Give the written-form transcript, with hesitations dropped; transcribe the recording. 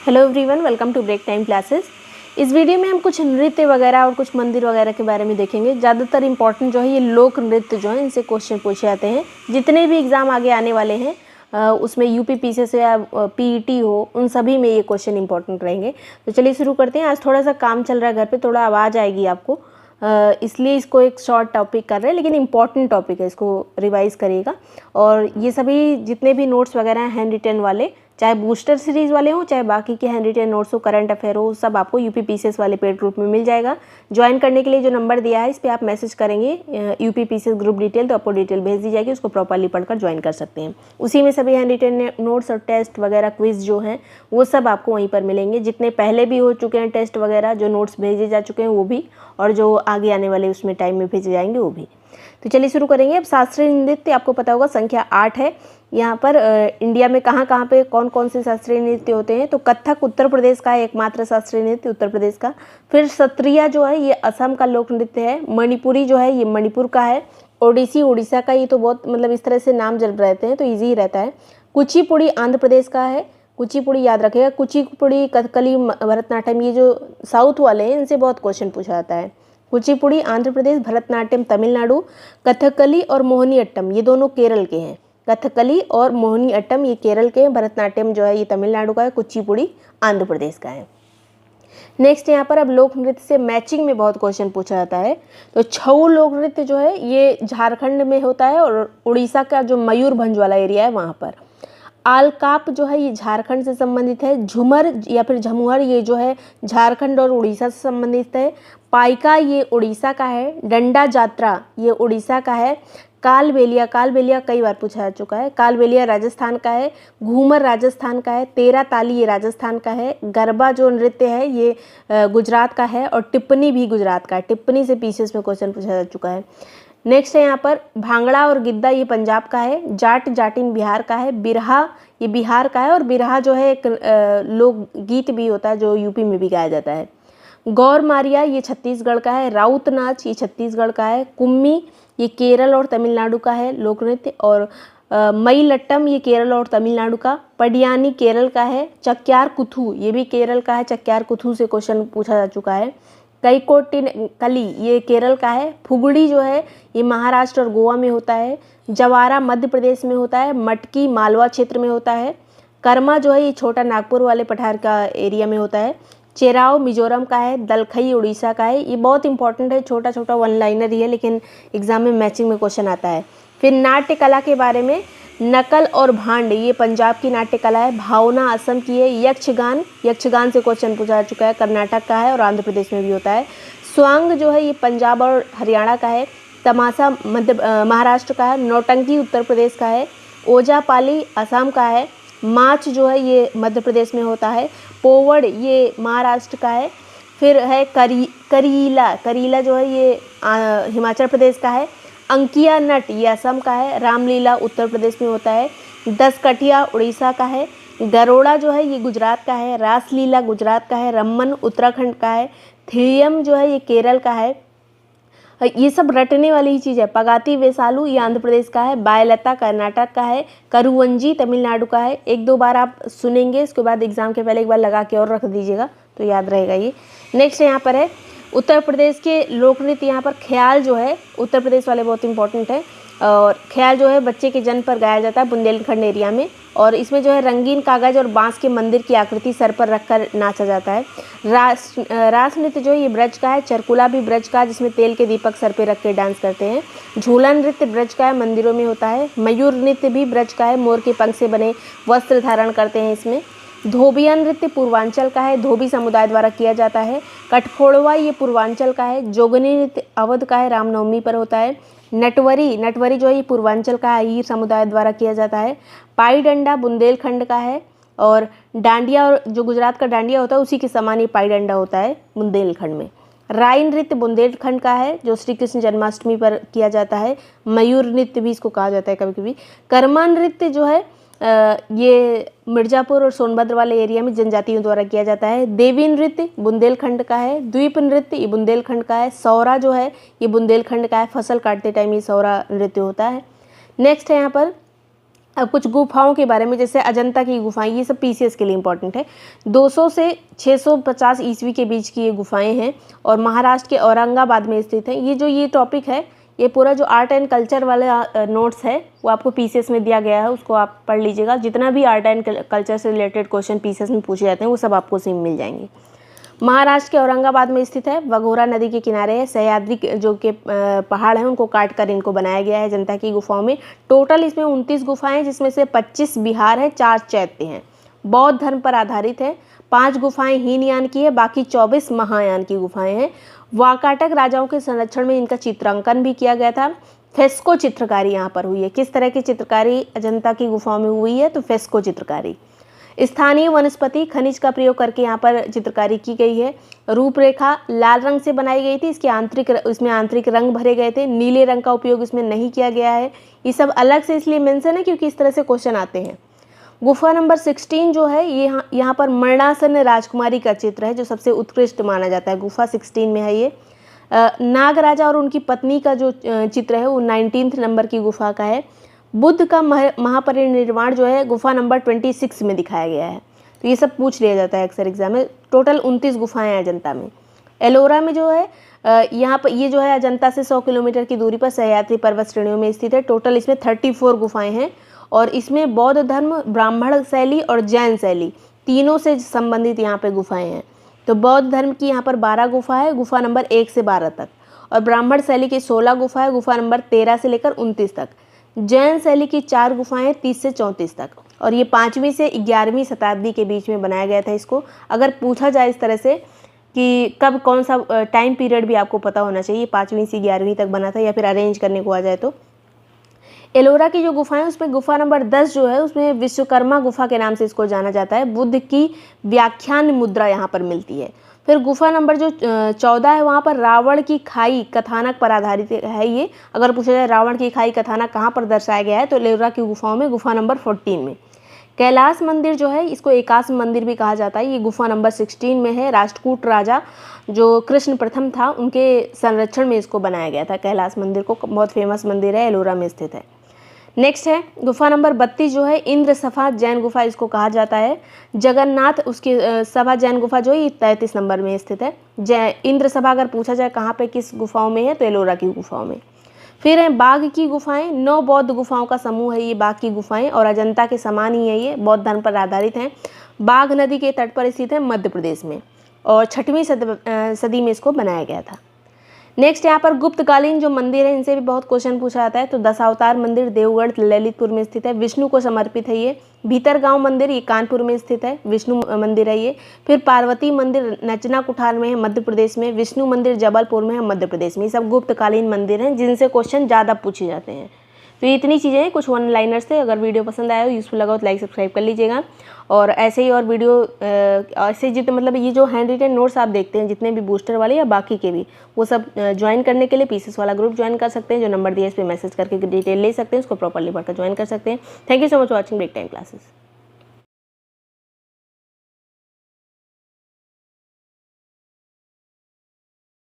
Hello everyone, welcome to break time classes. इस video में हम कुछ नृत्य वगैरह और कुछ मंदिर वगैरह के बारे में देखेंगे। ज़्यादातर इंपॉर्टेंट जो है ये लोक नृत्य जो है इनसे क्वेश्चन पूछे जाते हैं। जितने भी एग्ज़ाम आगे आने वाले हैं उसमें यूपी पीसीएस या पीईटी हो, उन सभी में ये क्वेश्चन इंपॉर्टेंट रहेंगे। तो चलिए शुरू करते हैं। आज थोड़ा सा काम चल रहा है घर पर, थोड़ा आवाज़ आएगी आपको, इसलिए इसको एक शॉर्ट टॉपिक कर रहे हैं, लेकिन इंपॉर्टेंट टॉपिक है, इसको रिवाइज़ करिएगा। और ये सभी जितने भी नोट्स वगैरह हैं हैंड रिटन वाले, चाहे बूस्टर सीरीज़ वाले हों चाहे बाकी के हैंड रिटन नोट्स हो, करंट अफेयर हो, सब आपको यूपी पीसीएस वाले पेड ग्रुप में मिल जाएगा। ज्वाइन करने के लिए जो नंबर दिया है इस पर आप मैसेज करेंगे यूपी पीसीएस ग्रुप डिटेल, तो आपको डिटेल भेज दी जाएगी, उसको प्रॉपरली पढ़कर ज्वाइन कर सकते हैं। उसी में सभी हैंड रिटन नोट्स और टेस्ट वगैरह क्विज जो हैं वो सब आपको वहीं पर मिलेंगे। जितने पहले भी हो चुके हैं टेस्ट वगैरह, जो नोट्स भेजे जा चुके हैं वो भी, और जो आगे आने वाले उसमें टाइम में भेजे जाएंगे वो भी। तो चलिए शुरू करेंगे। अब शास्त्रीय नृत्य आपको पता होगा संख्या 8 है। यहाँ पर इंडिया में कहाँ पे कौन कौन से शास्त्रीय नृत्य होते हैं, तो कथक उत्तर प्रदेश का है एकमात्र शास्त्रीय नृत्य, उत्तर प्रदेश का। फिर सत्रिया जो है ये असम का लोक नृत्य है। मणिपुरी जो है ये मणिपुर का है। ओडिसी उड़ीसा का। ये तो बहुत मतलब इस तरह से नाम जब रहते हैं तो ईजी ही रहता है। कुचिपुड़ी आंध्र प्रदेश का है। कुचिपुड़ी याद रखेगा। कुचिपुड़ी, कथकली, भरतनाट्यम, ये जो साउथ वाले हैं इनसे बहुत क्वेश्चन पूछा जाता है। कुचिपुड़ी आंध्र प्रदेश, भरतनाट्यम तमिलनाडु, कथकली और मोहिनी अट्टम ये दोनों केरल के हैं। कथकली और मोहिनी अट्टम ये केरल के हैं। भरतनाट्यम जो है ये तमिलनाडु का है। कुचिपुड़ी आंध्र प्रदेश का है। नेक्स्ट यहाँ पर अब लोक नृत्य से मैचिंग में बहुत क्वेश्चन पूछा जाता है। तो छऊ लोक नृत्य जो है ये झारखंड में होता है और उड़ीसा का जो मयूरभंज वाला एरिया है वहाँ पर। आलकाप जो है ये झारखंड से संबंधित है। झूमर या फिर झमुहर ये जो है झारखंड और उड़ीसा से संबंधित है। पाइका ये उड़ीसा का है। डंडा जात्रा ये उड़ीसा का है। कालबेलिया, कालबेलिया कई बार पूछा जा चुका है। कालबेलिया राजस्थान का है। घूमर राजस्थान का है। तेरा ताली ये राजस्थान का है। गरबा जो नृत्य है ये गुजरात का है। और टिप्पणी भी गुजरात का है। टिप्पणी से पीछे में क्वेश्चन पूछा जा चुका है। नेक्स्ट है यहाँ पर भांगड़ा और गिद्दा ये पंजाब का है। जाट जाटिन बिहार का है। बिरहा ये बिहार का है। और बिरहा जो है एक लोक गीत भी होता है जो यूपी में भी गाया जाता है। गौर मारिया ये छत्तीसगढ़ का है। राउत नाच ये छत्तीसगढ़ का है। कुम्मी ये केरल और तमिलनाडु का है लोक नृत्य। और मई लट्टम ये केरल और तमिलनाडु का। पडियानी केरल का है। चक्यार कुथू ये भी केरल का है। चक्यार कुथू से क्वेश्चन पूछा जा चुका है। कैकोटिन कली ये केरल का है। फुगड़ी जो है ये महाराष्ट्र और गोवा में होता है। जवारा मध्य प्रदेश में होता है। मटकी मालवा क्षेत्र में होता है। कर्मा जो है ये छोटा नागपुर वाले पठार का एरिया में होता है। चेराव मिजोरम का है। दलखई उड़ीसा का है। ये बहुत इंपॉर्टेंट है, छोटा छोटा वन लाइनर ही है, लेकिन एग्जाम में मैचिंग में क्वेश्चन आता है। फिर नाट्य कला के बारे में, नकल और भांड ये पंजाब की नाट्य कला है। भावना असम की है। यक्षगान, यक्षगान से क्वेश्चन पूछा जा चुका है, कर्नाटक का है और आंध्र प्रदेश में भी होता है। स्वांग जो है ये पंजाब और हरियाणा का है। तमाशा महाराष्ट्र का है। नौटंकी उत्तर प्रदेश का है। ओजापाली असम का है। माच जो है ये मध्य प्रदेश में होता है। पोवड़ ये महाराष्ट्र का है। फिर है करीला, करीला जो है ये हिमाचल प्रदेश का है। अंकिया नट ये असम का है। रामलीला उत्तर प्रदेश में होता है। दसकठिया उड़ीसा का है। गरोड़ा जो है ये गुजरात का है। रासलीला गुजरात का है। रम्मन उत्तराखंड का है। थियम जो है ये केरल का है। ये सब रटने वाली ही चीज़ है। पगाती वेसालू ये आंध्र प्रदेश का है। बायलता कर्नाटक का है। करुवंजी तमिलनाडु का है। एक दो बार आप सुनेंगे, इसके बाद एग्जाम के पहले एक बार लगा के और रख दीजिएगा तो याद रहेगा ये। नेक्स्ट यहाँ पर है उत्तर प्रदेश के लोक नृत्य। यहाँ पर ख्याल जो है उत्तर प्रदेश वाले बहुत इंपॉर्टेंट है। और ख्याल जो है बच्चे के जन्म पर गाया जाता है बुंदेलखंड एरिया में। और इसमें जो है रंगीन कागज और बांस के मंदिर की आकृति सर पर रखकर नाचा जाता है। रास नृत्य जो है ये ब्रज का है। चरकुला भी ब्रज का है, जिसमें तेल के दीपक सर पे रख के डांस करते हैं। झूला नृत्य ब्रज का है, मंदिरों में होता है। मयूर नृत्य भी ब्रज का है, मोर के पंख से बने वस्त्र धारण करते हैं इसमें। धोबिया नृत्य पूर्वांचल का है, धोबी समुदाय द्वारा किया जाता है। कठफोड़वा ये पूर्वांचल का है। जोगनी नृत्य अवध का है, रामनवमी पर होता है। नटवरी, नटवरी जो है ये पूर्वांचल का है, ईर समुदाय द्वारा किया जाता है। पाई डंडा बुंदेलखंड का है। और डांडिया, और जो गुजरात का डांडिया होता है उसी के समान ये पाई डंडा होता है बुंदेलखंड में। राई नृत्य बुंदेलखंड का है, जो श्री कृष्ण जन्माष्टमी पर किया जाता है। मयूर नृत्य भी इसको कहा जाता है कभी कभी। कर्मा नृत्य जो है ये मिर्ज़ापुर और सोनभद्र वाले एरिया में जनजातियों द्वारा किया जाता है। देवी नृत्य बुंदेलखंड का है। द्वीप नृत्य ये बुंदेलखंड का है। सौरा जो है ये बुंदेलखंड का है। फसल काटते टाइम ये सौरा नृत्य होता है। नेक्स्ट है यहाँ पर अब कुछ गुफाओं के बारे में, जैसे अजंता की गुफाएं, ये सब पीसीएस के लिए इंपॉर्टेंट है। 200 से 650 ईस्वी के बीच की ये गुफाएं हैं और महाराष्ट्र के औरंगाबाद में स्थित है। ये टॉपिक है, ये पूरा जो आर्ट एंड कल्चर वाला नोट्स है वो आपको पीसीएस में दिया गया है, उसको आप पढ़ लीजिएगा। जितना भी आर्ट एंड कल्चर से रिलेटेड क्वेश्चन पीसीएस में पूछे जाते हैं वो सब आपको उसी में मिल जाएंगे। महाराष्ट्र के औरंगाबाद में स्थित है, वघोरा नदी के किनारे है। सह्याद्री जो के पहाड़ हैं उनको काट कर इनको बनाया गया है अजंता की गुफाओं में। टोटल इसमें 29 गुफाएं हैं, जिसमें से 25 विहार हैं, 4 चैत्य हैं। बौद्ध धर्म पर आधारित है। 5 गुफाएं हीनयान की है, बाकी 24 महायान की गुफाएं हैं। वाकाटक राजाओं के संरक्षण में इनका चित्रांकन भी किया गया था। फेस्को चित्रकारी यहाँ पर हुई है। किस तरह की चित्रकारी अजंता की गुफाओं में हुई है? तो फेस्को चित्रकारी। स्थानीय वनस्पति खनिज का प्रयोग करके यहाँ पर चित्रकारी की गई है। रूपरेखा लाल रंग से बनाई गई थी, इसमें आंतरिक रंग भरे गए थे। नीले रंग का उपयोग इसमें नहीं किया गया है। ये सब अलग से इसलिए मेंशन है क्योंकि इस तरह से क्वेश्चन आते हैं। गुफा नंबर 16 जो है ये यहाँ पर मरणासन राजकुमारी का चित्र है, जो सबसे उत्कृष्ट माना जाता है। गुफा 16 में है ये। नाग राजा और उनकी पत्नी का जो चित्र है वो 19 नंबर की गुफा का है। बुद्ध का महापरिनिर्वाण जो है गुफा नंबर 26 में दिखाया गया है। तो ये सब पूछ लिया जाता है अक्सर एग्जाम में। टोटल 29 गुफाएं हैं अजंता में। एलोरा में जो है यहाँ पर ये जो है अजंता से 100 किलोमीटर की दूरी पर सह्याद्री पर्वत श्रेणियों में स्थित है। टोटल इसमें 34 गुफाएं हैं और इसमें बौद्ध धर्म, ब्राह्मण शैली और जैन शैली तीनों से संबंधित यहाँ पे गुफाएं हैं। तो बौद्ध धर्म की यहाँ पर 12 गुफा है, गुफा नंबर 1 से 12 तक, और ब्राह्मण शैली की 16 गुफा है, गुफा नंबर 13 से लेकर 29 तक। जैन शैली की 4 गुफाएं 30 से 34 तक, और ये 5वीं से 11वीं शताब्दी के बीच में बनाया गया था। इसको अगर पूछा जाए इस तरह से कि कब कौन सा टाइम पीरियड भी आपको पता होना चाहिए, 5वीं से 11वीं तक बना था, या फिर अरेंज करने को आ जाए तो। एलोरा की जो गुफाएं उसमें गुफा नंबर 10 जो है उसमें विश्वकर्मा गुफा के नाम से इसको जाना जाता है। बुद्ध की व्याख्यान मुद्रा यहाँ पर मिलती है। फिर गुफा नंबर जो 14 है वहाँ पर रावण की खाई कथानक पर आधारित है। ये अगर पूछा जाए रावण की खाई कथानक कहाँ पर दर्शाया गया है तो एलोरा की गुफाओं में गुफा नंबर 14 में। कैलाश मंदिर जो है इसको एकाश मंदिर भी कहा जाता है, ये गुफा नंबर 16 में है। राष्ट्रकूट राजा जो कृष्ण प्रथम था उनके संरक्षण में इसको बनाया गया था। कैलाश मंदिर को बहुत फेमस मंदिर है, एलोरा में स्थित है। नेक्स्ट है गुफा नंबर 32 जो है इंद्र सभा जैन गुफा इसको कहा जाता है। जगन्नाथ उसकी सभा जैन गुफा जो है ये 33 नंबर में स्थित है। इंद्र सभा अगर पूछा जाए कहाँ पे किस गुफाओं में है तो एलोरा की गुफाओं में। फिर है बाघ की गुफाएं, 9 बौद्ध गुफाओं का समूह है ये बाघ की गुफाएं, और अजंता के समान ही है, ये बौद्ध धर्म पर आधारित हैं। बाघ नदी के तट पर स्थित है मध्य प्रदेश में, और 6वीं सदी में इसको बनाया गया था। नेक्स्ट यहाँ पर गुप्तकालीन जो मंदिर है इनसे भी बहुत क्वेश्चन पूछा जाता है। तो दशावतार मंदिर देवगढ़ ललितपुर में स्थित है, विष्णु को समर्पित है ये। भीतरगांव मंदिर ये कानपुर में स्थित है, विष्णु मंदिर है ये। फिर पार्वती मंदिर नचना कुठार में है मध्य प्रदेश में। विष्णु मंदिर जबलपुर में है मध्य प्रदेश में। ये सब गुप्तकालीन मंदिर हैं जिनसे क्वेश्चन ज़्यादा पूछे जाते हैं। तो ये इतनी चीज़ें हैं, कुछ वन लाइनर्स थे। अगर वीडियो पसंद आया हो, यूज़फुल लगा हो तो लाइक सब्सक्राइब कर लीजिएगा। और ऐसे ही और वीडियो ऐसे जितने मतलब ये जो हैंड रिटन नोट्स आप देखते हैं जितने भी बूस्टर वाले या बाकी के भी, वो सब ज्वाइन करने के लिए पीसीएस वाला ग्रुप ज्वाइन कर सकते हैं। जो नंबर दिया है इस पर मैसेज करके डिटेल ले सकते हैं, उसको प्रॉपरली पढ़कर ज्वाइन कर सकते हैं। Thank you so much watching break time classes.